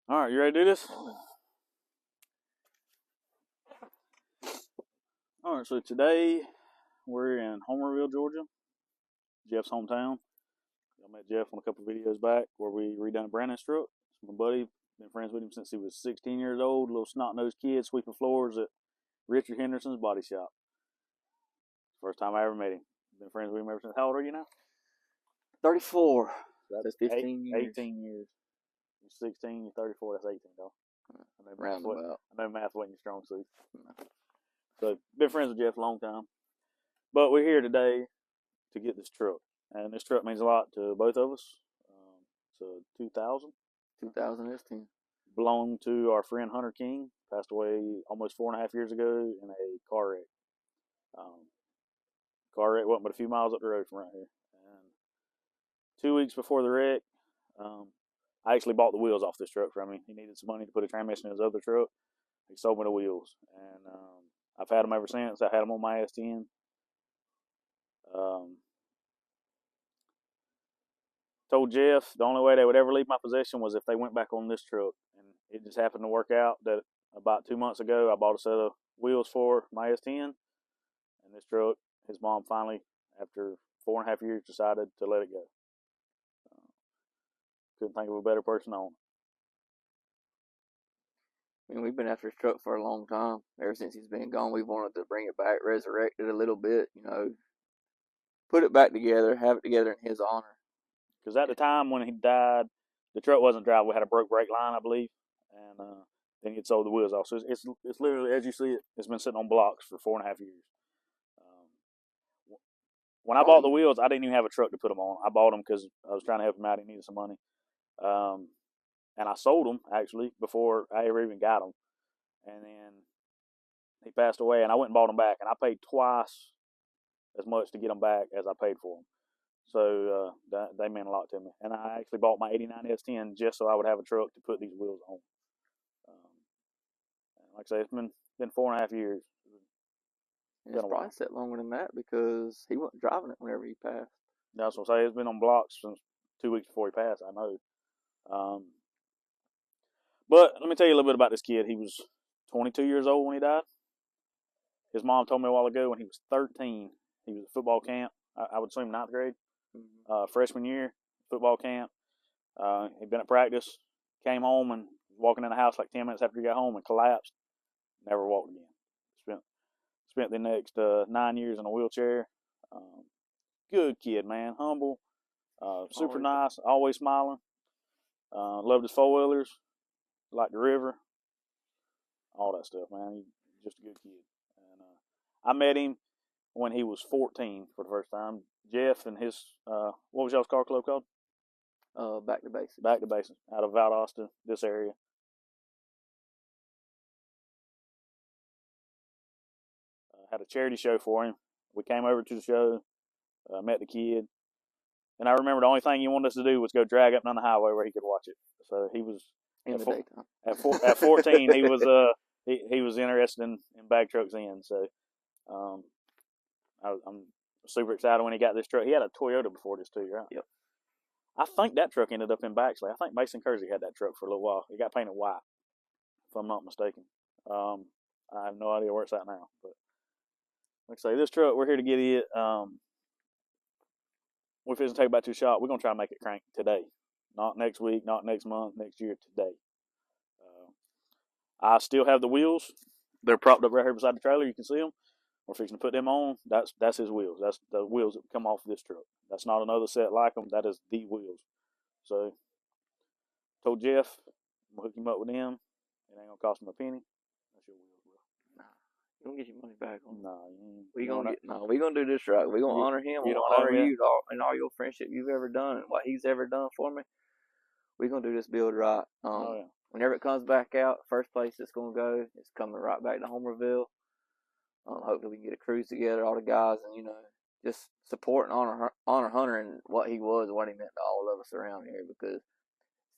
All right, you ready to do this? All right, so today we're in Homerville, Georgia, Jeff's hometown. I met Jeff on a couple of videos back where we redone a Brandon's truck. My buddy, been friends with him since he was 16 years old, little snot-nosed kid sweeping floors at Richard Henderson's body shop. First time I ever met him. Been friends with him ever since. How old are you now? 34. That's 15 years. 18 years. You're 16, you're 34, that's 18, though. I know math wasn't your strong suit. So, been friends with Jeff a long time. But we're here today to get this truck. And this truck means a lot to both of us. It's a 2000. 2000 S10. Belonged to our friend Hunter King. Passed away almost 4.5 years ago in a car wreck. Car wreck wasn't but a few miles up the road from right here. And 2 weeks before the wreck, I actually bought the wheels off this truck from him. He needed some money to put a transmission in his other truck. He sold me the wheels. And I've had them ever since. I had them on my S10. Told Jeff the only way they would ever leave my possession was if they went back on this truck. And it just happened to work out that about 2 months ago, I bought a set of wheels for my S10. And this truck, his mom finally, after 4.5 years, decided to let it go. Couldn't think of a better person on it. I mean, we've been after his truck for a long time. Ever since he's been gone, we've wanted to bring it back, resurrect it a little bit, put it back together, have it together in his honor. Because at the time when he died, the truck wasn't driving. We had a broke brake line, I believe, and then he'd sold the wheels off. So it's literally, as you see it, it's been sitting on blocks for 4.5 years. When I bought the wheels, I didn't even have a truck to put them on. I bought them because I was trying to help him out. He needed some money. And I sold them, actually, before I ever even got them. And then he passed away, and I went and bought them back. And I paid twice as much to get them back as I paid for them. So they meant a lot to me. And I actually bought my 89 S10 just so I would have a truck to put these wheels on. Like I say, it's been 4.5 years. It's probably set longer than that because he wasn't driving it whenever he passed. That's what I say. It's been on blocks since 2 weeks before he passed, I know. But let me tell you a little bit about this kid. He was 22 years old when he died. His mom told me a while ago when he was 13, he was at football camp. I would assume 9th grade. Freshman year, football camp. He'd been at practice, came home and was walking in the house like 10 minutes after he got home and collapsed. Never walked again. Spent the next 9 years in a wheelchair. Good kid, man. Humble. Super nice. Always smiling. Loved his four-wheelers. Liked the river. All that stuff, man. He's just a good kid. And I met him when he was 14 for the first time. Jeff and his, what was y'all's car club called? Back to Basics. Back to Basics, out of Valdosta, this area. Had a charity show for him. We came over to the show, met the kid, and I remember the only thing he wanted us to do was go drag up and down the highway where he could watch it. So he was at 14. He was he was interested in bag trucks then. So I'm super excited when he got this truck. He had a Toyota before this too, right? Yep. I think that truck ended up in Baxley. I think Mason Kersey had that truck for a little while. It got painted white, if I'm not mistaken. I have no idea where it's at now. But like I say, this truck, we're here to get it. We're fixing to take it back to the shop. We're going to try to make it crank today. Not next week, not next month, next year, today. I still have the wheels. They're propped up right here beside the trailer. You can see them. We're fixing to put them on. That's his wheels. That's the wheels that come off this truck. That's not another set like them. That is the wheels. So, told Jeff, I'm going to hook him up with them. It ain't going to cost him a penny. That's your wheels, bro. Nah, you don't get your money back on. Nah, we gonna do this right. We gonna honor him. We gonna honor you and all your friendship you've ever done and what he's ever done for me. We gonna do this build right. Whenever it comes back out, first place it's gonna go, it's coming right back to Homerville. Hopefully we can get a cruise together, all the guys, and just support and honor Hunter and what he was, and what he meant to all of us around here. Because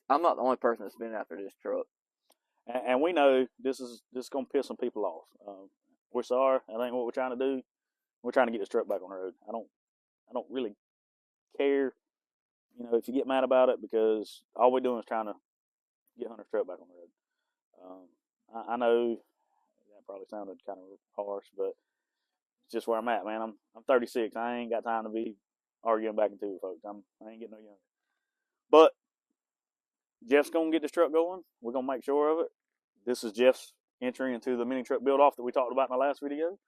I'm not the only person that's been after this truck. And we know this is gonna piss some people off. We're sorry. That ain't what we're trying to do. We're trying to get this truck back on the road. I don't really care, if you get mad about it, because all we're doing is trying to get Hunter's truck back on the road. I know that probably sounded kind of harsh, but it's just where I'm at, man. I'm 36. I ain't got time to be arguing back and forth, folks. I ain't getting no younger. But Jeff's gonna get this truck going. We're gonna make sure of it. This is Jeff's entry into the mini truck build off that we talked about in the last video.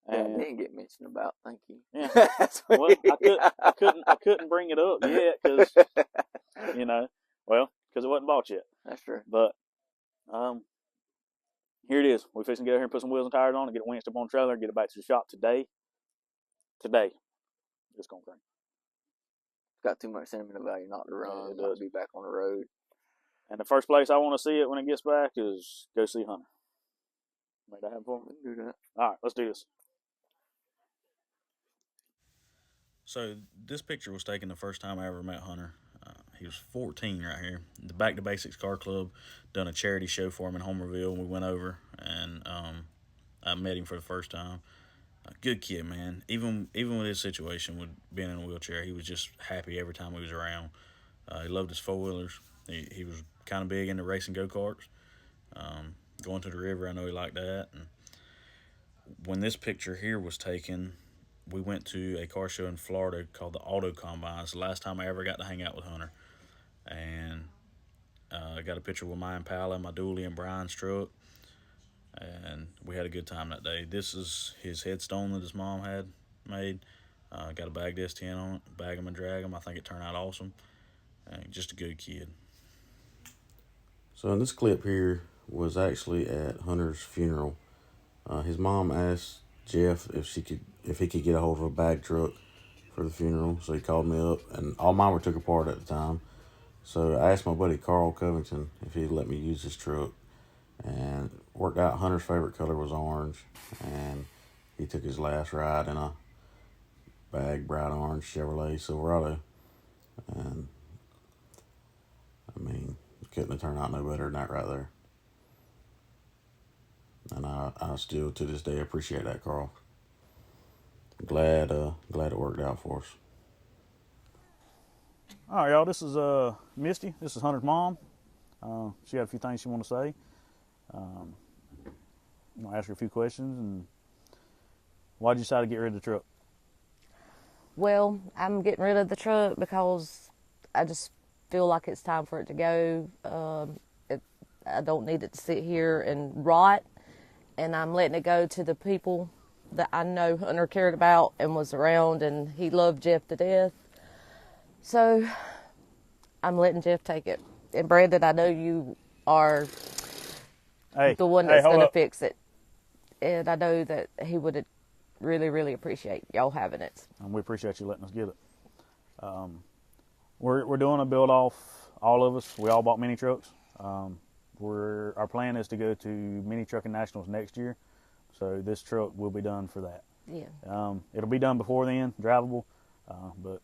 And I didn't get mentioned about. Thank you. Yeah. Well, I couldn't bring it up yet because because it wasn't bought yet. That's true. But here it is. We're fixing to get out here and put some wheels and tires on and get it winched up on the trailer and get it back to the shop today. Today. It's going to crank. Got too much sentimental value not to run. It does. Be back on the road. And the first place I want to see it when it gets back is go see Hunter. Make that happen for me? We can do that. All right, let's do this. So this picture was taken the first time I ever met Hunter. He was 14 right here. The Back to Basics Car Club done a charity show for him in Homerville, and we went over, and I met him for the first time. Good kid, man. Even with his situation with being in a wheelchair, he was just happy every time he was around. He loved his four-wheelers. He was kind of big into racing go-karts. Going to the river, I know he liked that. And when this picture here was taken, we went to a car show in Florida called the Auto Combine. It's the last time I ever got to hang out with Hunter. And I got a picture with my Impala, my dually, and Brian's truck. And we had a good time that day. This is his headstone that his mom had made. Got a bagged s10 on it. Bag him and drag him. I think it turned out awesome. Just a good kid. So in this clip here was actually at Hunter's funeral. His mom asked Jeff if he could get a hold of a bag truck for the funeral. So he called me up, and all mine were took apart at the time. So I asked my buddy Carl Covington if he'd let me use his truck, and worked out Hunter's favorite color was orange, and he took his last ride in a bag bright orange Chevrolet Silverado, and I mean, couldn't have turned out no better than that right there. And I still to this day appreciate that, Carl. Glad it worked out for us. All right, y'all. This is Misty. This is Hunter's mom. She had a few things she wanted to say. I'm gonna ask her a few questions. And why did you decide to get rid of the truck? Well, I'm getting rid of the truck because I just feel like it's time for it to go. I don't need it to sit here and rot, and I'm letting it go to the people that I know Hunter cared about and was around, and he loved Jeff to death. So I'm letting Jeff take it. And Brandon, I know you are the one that's going to fix it, and I know that he would really, really appreciate y'all having it. And we appreciate you letting us get it. We're doing a build off, all of us. We all bought mini trucks. Our plan is to go to Mini Trucking Nationals next year, so this truck will be done for that. Yeah. It'll be done before then, drivable, but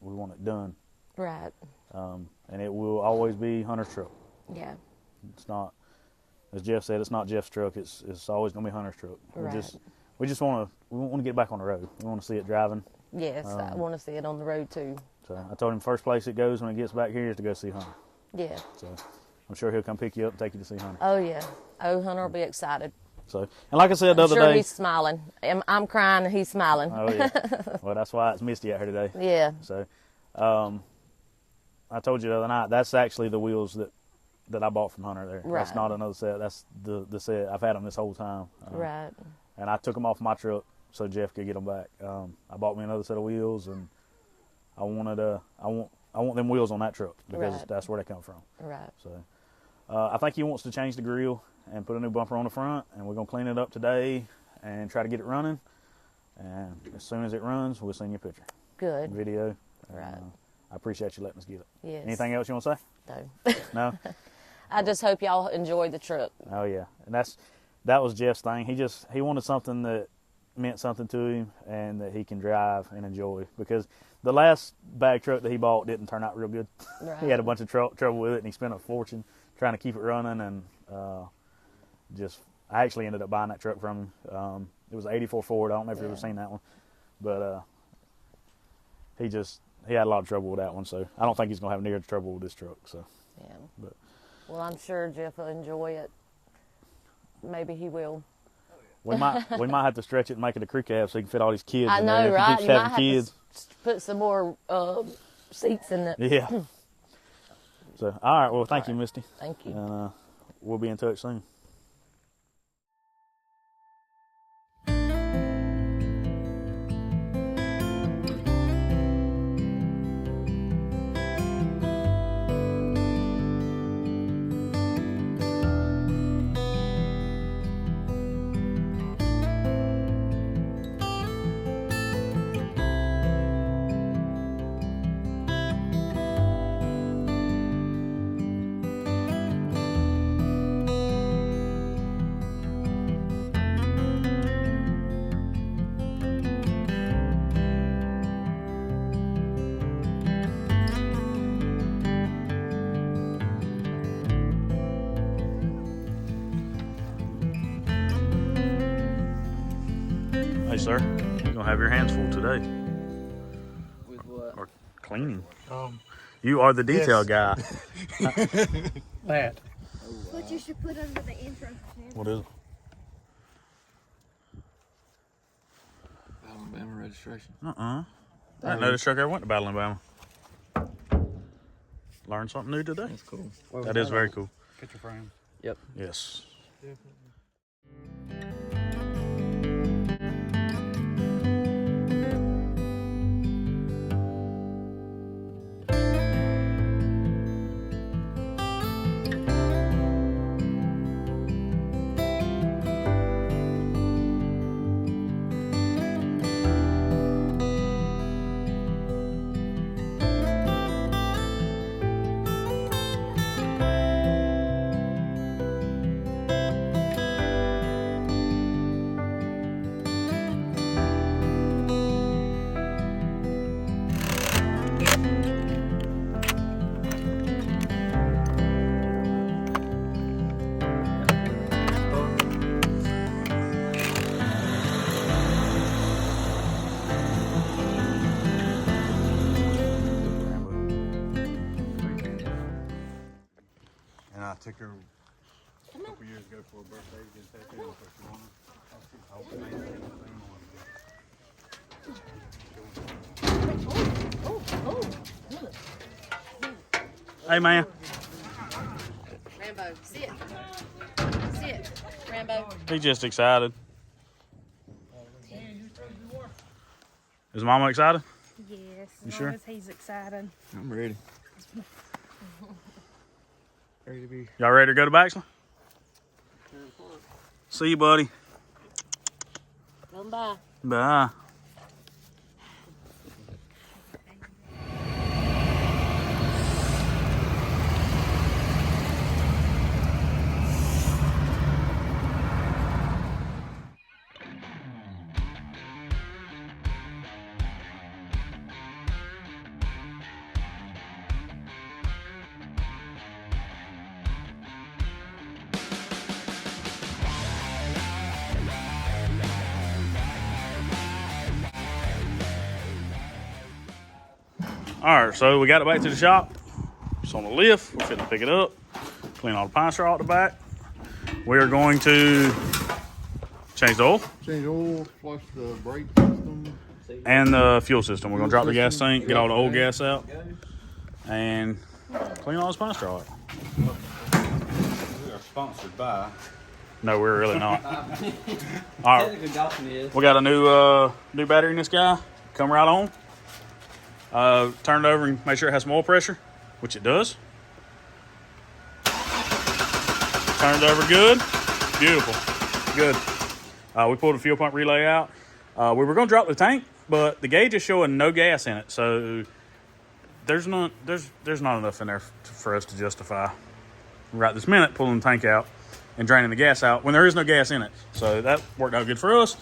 we want it done. Right. And it will always be Hunter's truck. Yeah. It's not, as Jeff said, it's not Jeff's truck. It's always gonna be Hunter's truck. Right. We want to get back on the road. We want to see it driving. Yes, I want to see it on the road too. So I told him first place it goes when it gets back here is to go see Hunter. Yeah. So I'm sure he'll come pick you up and take you to see Hunter. Oh yeah. Oh, Hunter will be excited. So, and like I said the other day, he's smiling. I'm crying and he's smiling. Oh yeah. Well, that's why it's misty out here today. Yeah. So, I told you the other night that's actually the wheels that I bought from Hunter there. Right. That's not another set. That's the set. I've had them this whole time. Right. And I took them off my truck so Jeff could get them back. I bought me another set of wheels, and I want them wheels on that truck because that's where they come from. Right. So, I think he wants to change the grill and put a new bumper on the front, and we're gonna clean it up today and try to get it running. And as soon as it runs, we'll send you a picture. Good. Video. Right. I appreciate you letting us get it. Yes. Anything else you want to say? No. No? I just hope y'all enjoy the truck. Oh yeah, and that was Jeff's thing. He wanted something that meant something to him and that he can drive and enjoy, because the last bag truck that he bought didn't turn out real good. Right. He had a bunch of trouble with it, and he spent a fortune trying to keep it running, and I actually ended up buying that truck from him. It was an 84 Ford. I don't know if you've ever seen that one, but he had a lot of trouble with that one, so I don't think he's gonna have near the trouble with this truck. So yeah. But Well, I'm sure Jeff will enjoy it. Maybe he will. We might have to stretch it and make it a crew cab so he can fit all these kids I in know, there. If right? he keeps You might having have kids. to put some more seats in it. Yeah. So, all right. Well, thank you, Misty. Thank you. And we'll be in touch soon. Hey, sir, you're gonna have your hands full today. With what? Or cleaning. You are the detail guy. That. What you should put under the intro. What is it? Alabama registration. I didn't know this truck ever went to Battle, Alabama. Learned something new today. That's cool. That is very cool. Picture frame. Yep. Yes. And I took her a couple years ago for her birthday to get a tattoo. So she wanted. I hope it ain't anything Hey, man. Rambo, sit. Sit, Rambo. He's just excited. Is Mama excited? Yes, You as sure? long as he's excited. I'm ready. Ready to be. Y'all ready to go to Baxley? See you, buddy. Come by. Bye. All right, so we got it back to the shop. It's on the lift. We're finna pick it up, clean all the pine straw out the back. We are going to change the oil. Change oil, flush the brake system. And the fuel system. We're gonna drop the gas tank, get all the old gas out, and clean all this pine straw out. We are sponsored by. No, we're really not. All right, Technically, Dawson is. we got a new battery in this guy. Come right on. Turn it over and make sure it has some oil pressure, which it does. Turn it over good. Beautiful. Good. We pulled the fuel pump relay out. We were going to drop the tank, but the gauge is showing no gas in it, so there's not enough in there for us to justify right this minute pulling the tank out and draining the gas out when there is no gas in it. So that worked out good for us.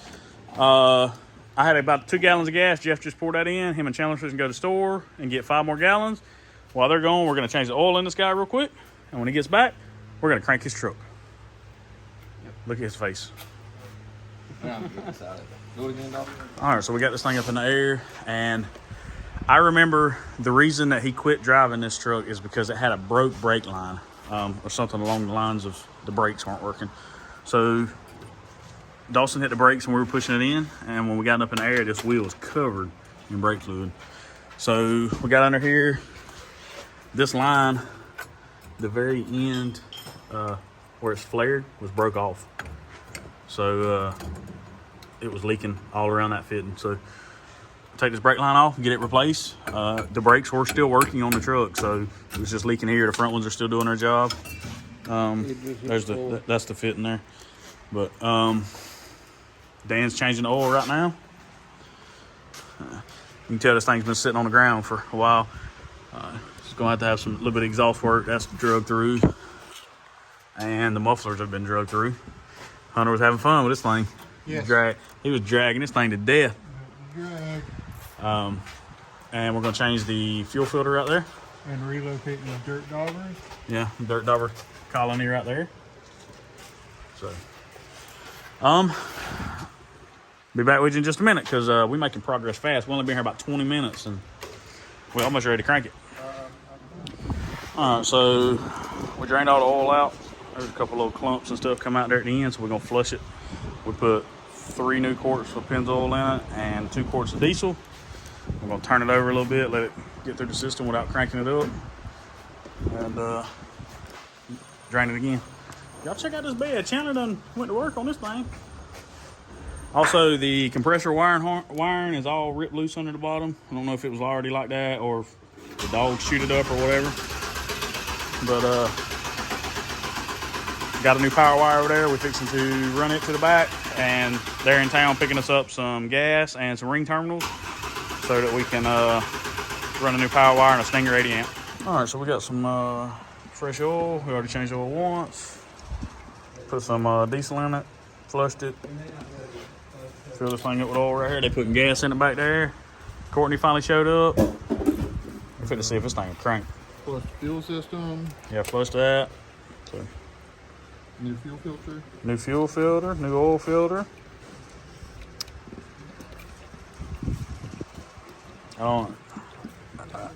I had about 2 gallons of gas. Jeff just poured that in. Him and Chandler can go to the store and get 5 more gallons. While they're gone, we're going to change the oil in this guy real quick. And when he gets back, we're going to crank his truck. Yep. Look at his face. Do it again, Dawson. All right, so we got this thing up in the air. And I remember the reason that he quit driving this truck is because it had a broke brake line. or something along the lines of the brakes weren't working. So Dawson hit the brakes and we were pushing it in, and when we got up in the air, this wheel was covered in brake fluid. So we got under here. This line, the very end where it's flared, was broke off. So it was leaking all around that fitting. So take this brake line off and get it replaced. The brakes were still working on the truck, so it was just leaking here. The front ones are still doing their job. That's the fitting there. But Dan's changing the oil right now. You can tell this thing's been sitting on the ground for a while. It's going to have some little bit of exhaust work. That's drug through. And the mufflers have been drug through. Hunter was having fun with this thing. Yes. He was dragging this thing to death. And we're going to change the fuel filter right there. And relocating the dirt daubers. Yeah, dirt dauber colony right there. So, be back with you in just a minute because we're making progress fast. We've only been here about 20 minutes and we're almost ready to crank it. All right, so we drained all the oil out. There's a couple little clumps and stuff come out there at the end, so we're going to flush it. We put 3 new quarts of Pennzoil in it and 2 quarts of diesel. We're going to turn it over a little bit, let it get through the system without cranking it up, and drain it again. Y'all check out this bed. Chandler done went to work on this thing. Also, the compressor wiring is all ripped loose under the bottom. I don't know if it was already like that or if the dogs shoot it up or whatever. But got a new power wire over there. We're fixing to run it to the back, and they're in town picking us up some gas and some ring terminals so that we can run a new power wire and a Stinger 80 amp. All right, so we got some fresh oil. We already changed oil once. Put some diesel in it, flushed it. Fill this thing up with oil right here. They putting gas in it back there. Courtney finally showed up. We're fit to see if this thing will crank. Flush fuel system. Yeah, flush that. So, new fuel filter. New fuel filter, new oil filter. I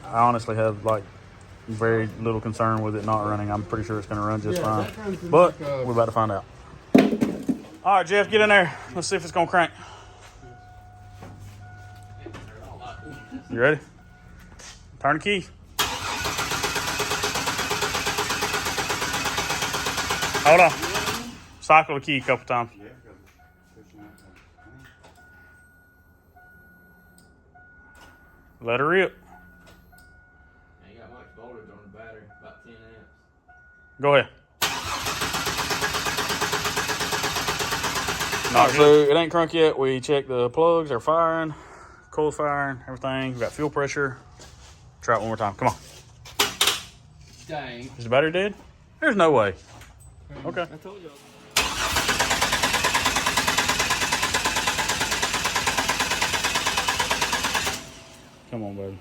honestly have like very little concern with it not running. I'm pretty sure it's going to run just fine. But we're about to find out. All right, Jeff, get in there. Let's see if it's going to crank. You ready? Turn the key. Hold on. Cycle the key a couple times. Let her rip. Ain't got much voltage on the battery, about 10 amps. Go ahead. All right, so it ain't crunk yet. We checked the plugs, they're firing, coil's firing, everything. We got fuel pressure. Try it one more time. Come on. Dang. Is the battery dead? There's no way. Okay. I told you. Come on, baby.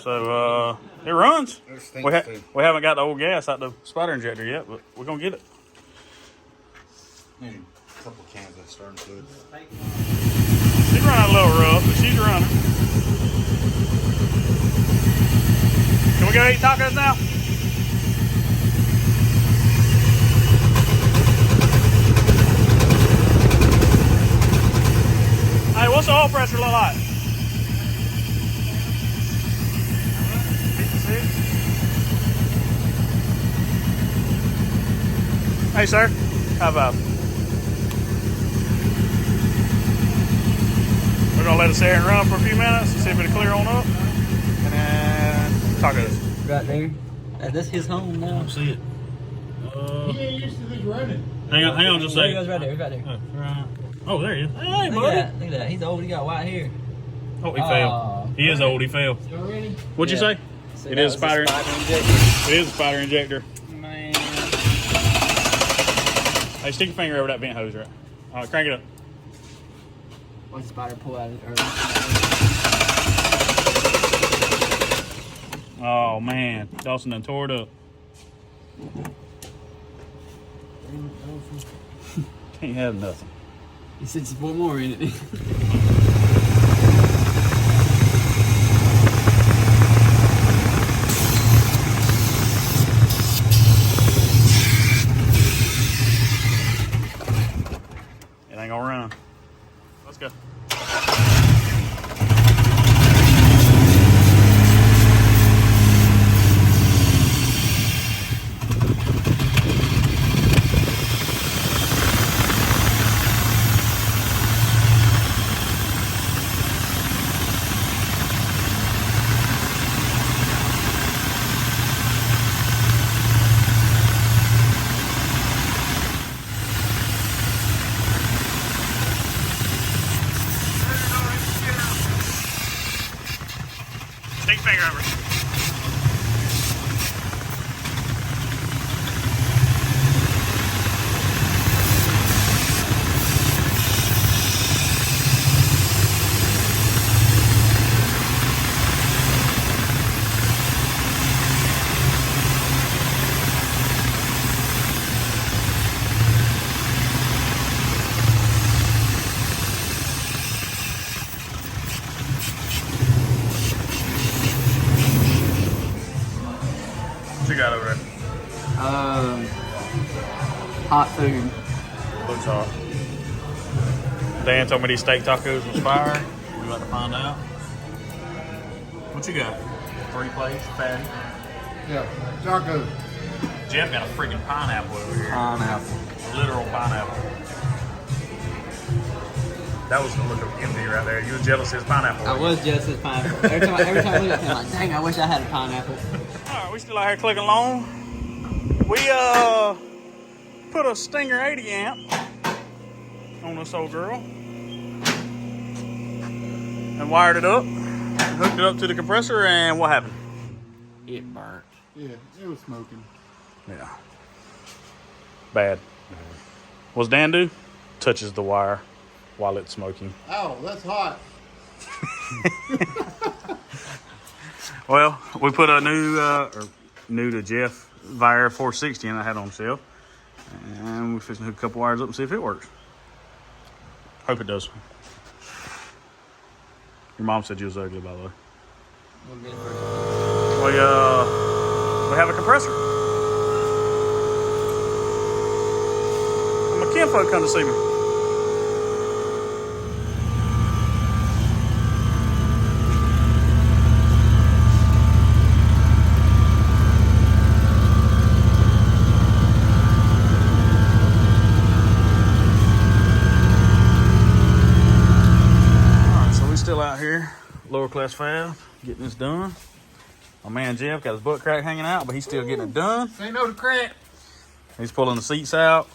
So it runs. We haven't got the old gas out the spider injector yet, but we're gonna get it. Need a couple cans of starting fluid. She's running a little rough, but she's running. Can we go eat tacos now? Hey, what's the oil pressure look like? 56. Hey, sir. How about? We're gonna let it sit here and run for a few minutes and see if it'll clear on up, and then tacos. Right there. That's his home now. See it. He ain't used to this running. Hang on just a There he second. goes right there. Right there. Right. Oh, there he is. Hey, Look buddy. at that. Look at that. He's old. He got white hair. Oh, he fell. He is old. He fell. Y'all ready? What'd you say? So It that is was a spider. injector. It is a spider injector. Man. Hey, stick your finger over that vent hose, right? All right, crank it up. Watch the spider pull out of Oh man, Dawson done tore it up. Can't have nothing. He said just one more in it. It ain't gonna run. Let's go. Stick finger over. What you got over there? Hot food. Looks hot. Dan told me these steak tacos was fire. We about to find out. What you got? 3 plates, fatty. Yeah, taco. Jeff got a freaking pineapple over here. Pineapple. Literal pineapple. That was the look of envy right there. You were jealous of his pineapple. I was jealous of pineapple. Every time I look at him, I'm like, dang, I wish I had a pineapple. Alright, we still out here clicking along. We put a Stinger 80 amp on this old girl and wired it up, hooked it up to the compressor, and what happened? It burnt. Yeah, it was smoking. Yeah. Bad. What's Dan do? Touches the wire while it's smoking. Oh, that's hot. Well, we put a new to Jeff Vire 460 in I had on shelf. And we're fixing to hook a couple wires up and see if it works. Hope it does. Your mom said you was ugly, by the way. We have a compressor. And my kinfolk come to see me. Out here, lower class fab, getting this done. My man Jeff got his butt crack hanging out, but he's still getting it done. Say no to crack. He's pulling the seats out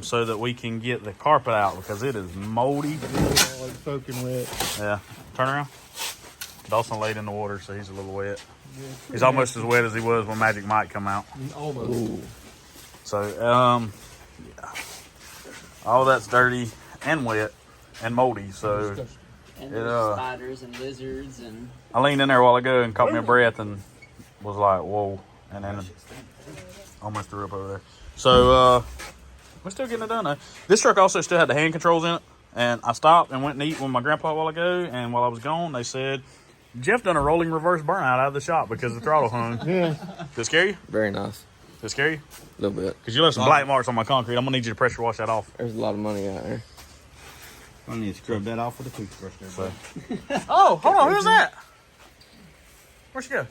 so that we can get the carpet out because it is moldy. Oh, it's soaking wet. Yeah, turn around. Dawson laid in the water, so he's a little wet. Yeah, he's almost as wet as he was when Magic Mike come out. Almost. Ooh. So, yeah. All that's dirty and wet and moldy, so... And there's spiders and lizards and... I leaned in there a while ago and caught me a breath and was like, whoa. And then almost threw up over there. So, we're still getting it done though. This truck also still had the hand controls in it. And I stopped and went and eat with my grandpa a while ago. And while I was gone, they said, Jeff done a rolling reverse burnout out of the shop because the throttle hung. Yeah. Did it scare you? Very nice. Did it scare you? A little bit. Because you left some black marks on my concrete. I'm going to need you to pressure wash that off. There's a lot of money out there. I need to scrub that off with a toothbrush there, bud. Oh, hold on. Who's that? Where'd she go?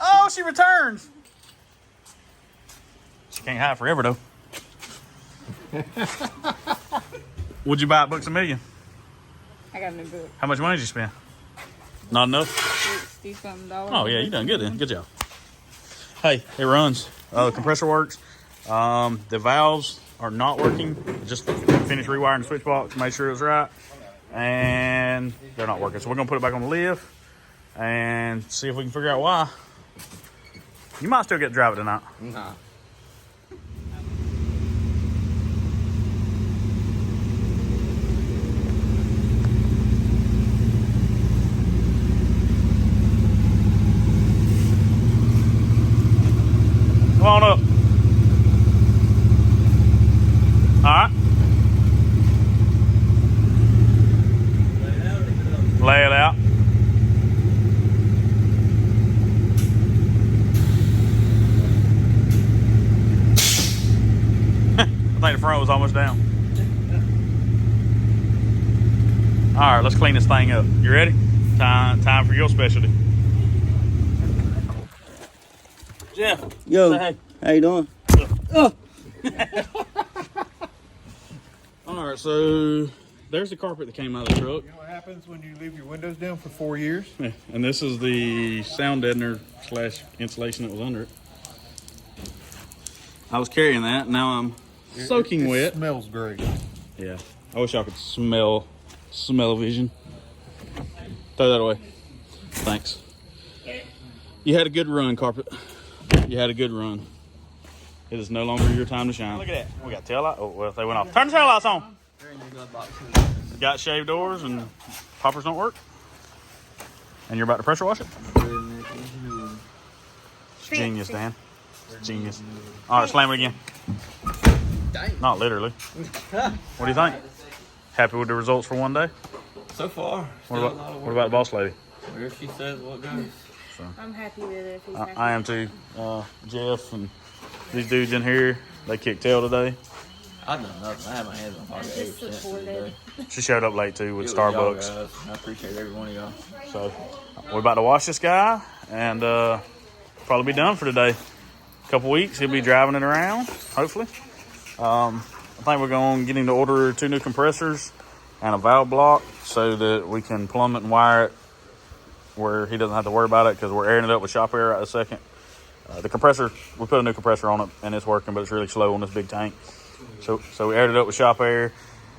Oh, she returns. She can't hide forever, though. What'd you buy at Books A Million? I got a new book. How much money did you spend? Not enough? $60-something. Oh, yeah, you done good then. Good job. Hey, it runs. The compressor works. The valves are not working. Just finished rewiring the switch box, made sure it was right. And they're not working. So we're going to put it back on the lift and see if we can figure out why. You might still get to drive it tonight. Nah. was almost down. All right, let's clean this thing up. You ready? Time for your specialty. Jeff. Yo. Say hey. How you doing? Oh. All right, so there's the carpet that came out of the truck. You know what happens when you leave your windows down for 4 years? Yeah, and this is the sound deadener / insulation that was under it. I was carrying that. Now I'm soaking wet. It smells great. Yeah, I wish y'all could smell-o-vision. Throw that away. Thanks. You had a good run, carpet. You had a good run. It is no longer your time to shine. Look at that. We got tail light. Oh, well, they went off. Turn the tail lights on. Got shaved doors and poppers don't work. And you're about to pressure wash it? It's genius, Dan. It's genius. All right, slam it again. Not literally. What do you think? Happy with the results for one day? So far. What about the boss lady? Where she says what goes. So, I'm happy with it. If he's happy. I am too. Jeff and these dudes in here, they kicked tail today. I've done nothing. I had my hands on pocket 80% today. She showed up late too with Starbucks. Guys. I appreciate every one of y'all. So we're about to wash this guy and probably be done for today. A couple weeks, he'll be driving it around, hopefully. I think we're going to get him to order 2 new compressors and a valve block so that we can plumb it and wire it where he doesn't have to worry about it because we're airing it up with shop air right a second. The compressor, we put a new compressor on it and it's working, but it's really slow on this big tank. So we aired it up with shop air,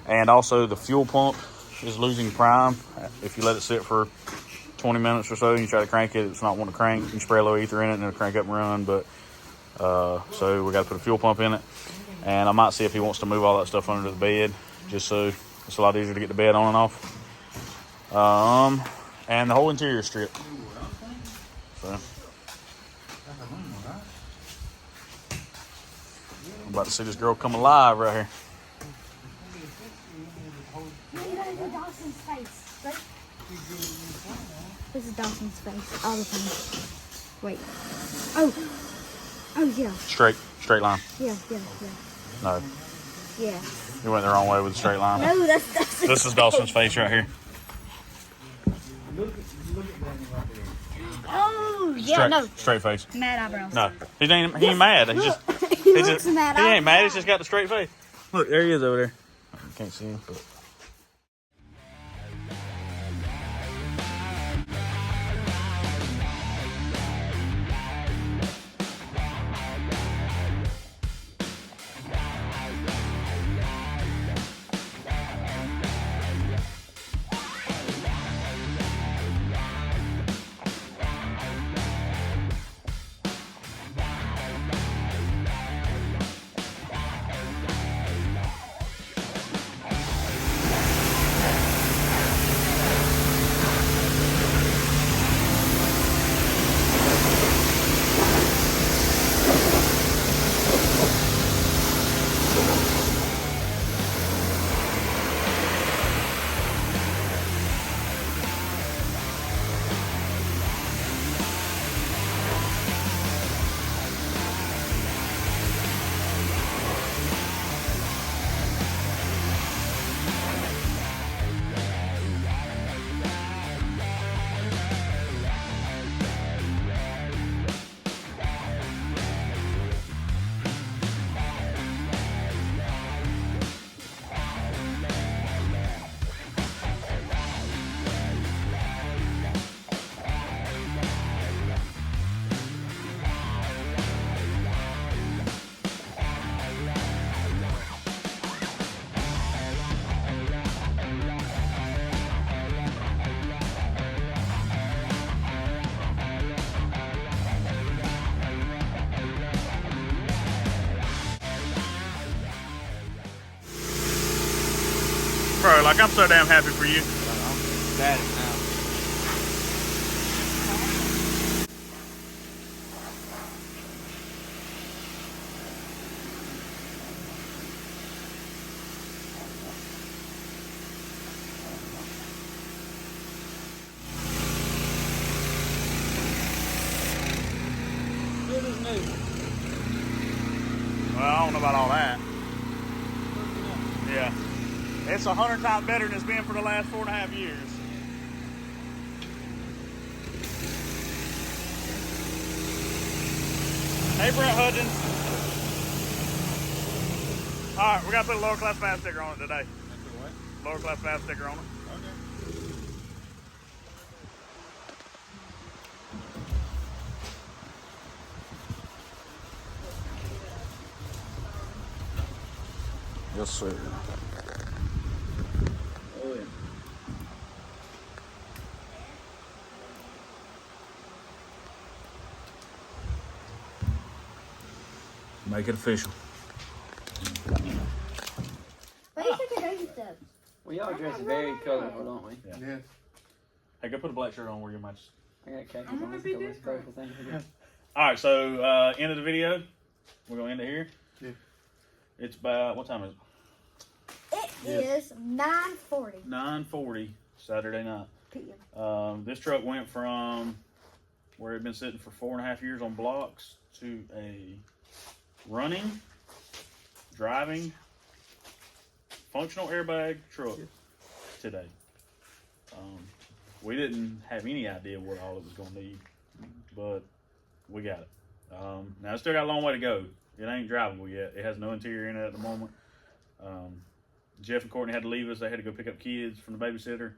and also the fuel pump is losing prime. If you let it sit for 20 minutes or so and you try to crank it, it's not wanting to crank. You spray a little ether in it and it'll crank up and run, but so we got to put a fuel pump in it. And I might see if he wants to move all that stuff under the bed, just so it's a lot easier to get the bed on and off. And the whole interior strip. So I'm about to see this girl come alive right here. Dawson's face, right? This is Dawson's face all the time. Wait. Oh, yeah. Straight line. Yeah. No, Yeah. you went the wrong way with the straight line. No, that's Dawson's. This is Dawson's face right here. Oh, yeah, Straight face. Mad eyebrows. No, he ain't mad. He just He looks mad. he ain't mad. He's just got the straight face. Look, there he is over there. You can't see him, but. Bro, like I'm so damn happy for you. I'm ecstatic now. Well, I don't know about all that. it's 100 times better than it's been for the last 4.5 years. Hey, Brent Hudgens. All right, we got to put a lower class fast sticker on it today. What? Lower class fast sticker on it. Okay. Yes, sir. Oh, yeah. Make it official. Why do you think I do stuff? We all dress very colorful, don't we? Yeah. Yes. Hey, go put a black shirt on where you match. I got khakis I'm on. gonna Let's be go with different. colorful things. All right, so end of the video. We're going to end it here. Yeah. It's about, what time is it? It is 9:40 9:40 Saturday night. p.m. This truck went from where it had been sitting for 4.5 years on blocks to a running, driving, functional airbag truck today. We didn't have any idea what all it was going to need, but we got it. Now it's still got a long way to go. It ain't drivable yet. It has no interior in it at the moment. Jeff and Courtney had to leave us. They had to go pick up kids from the babysitter.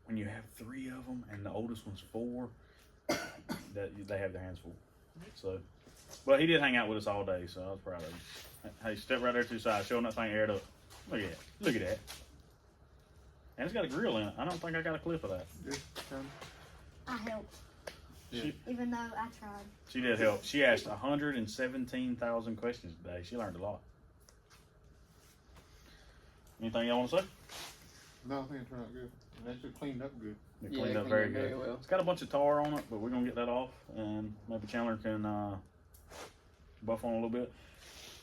When you have 3 of them and the oldest one's 4, that they have their hands full. So, but he did hang out with us all day, so I was proud of him. Hey, step right there to the side, showing that thing aired up. Look at that. Look at that. And it's got a grill in it. I don't think I got a clip of that. I helped, She, even though I tried. she did help. She asked 117,000 questions today. She learned a lot. Anything y'all want to say? No, I think it turned out good. And that's just cleaned up good. It cleaned up very good. well. It's got a bunch of tar on it, but we're going to get that off. And maybe Chandler can buff on a little bit.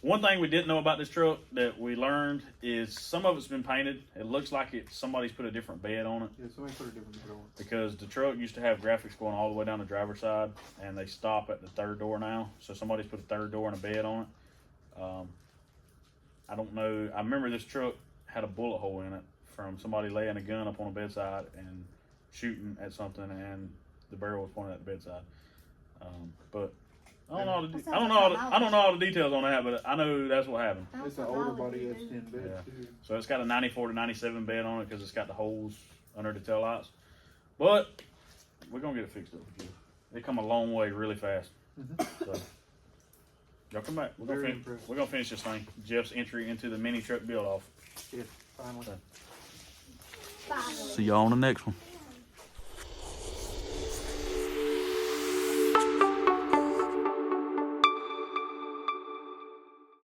One thing we didn't know about this truck that we learned is some of it's been painted. It looks like somebody's put a different bed on it. Yeah, somebody put a different bed on it. Because the truck used to have graphics going all the way down the driver's side, and they stop at the 3rd door now. So somebody's put a 3rd door and a bed on it. I don't know. I remember this truck had a bullet hole in it from somebody laying a gun up on the bedside and shooting at something, and the barrel was pointed at the bedside. But I don't know all the details on that, but I know that's what happened. It's an older body S10 bed, Yeah. too. So it's got a 94 to 97 bed on it because it's got the holes under the tail lights. But we're going to get it fixed up with you. They come a long way really fast. So y'all come back. We're Very going impressed. to finish this thing. Jeff's entry into the mini truck build off. Yeah, finally. Finally. See y'all on the next one.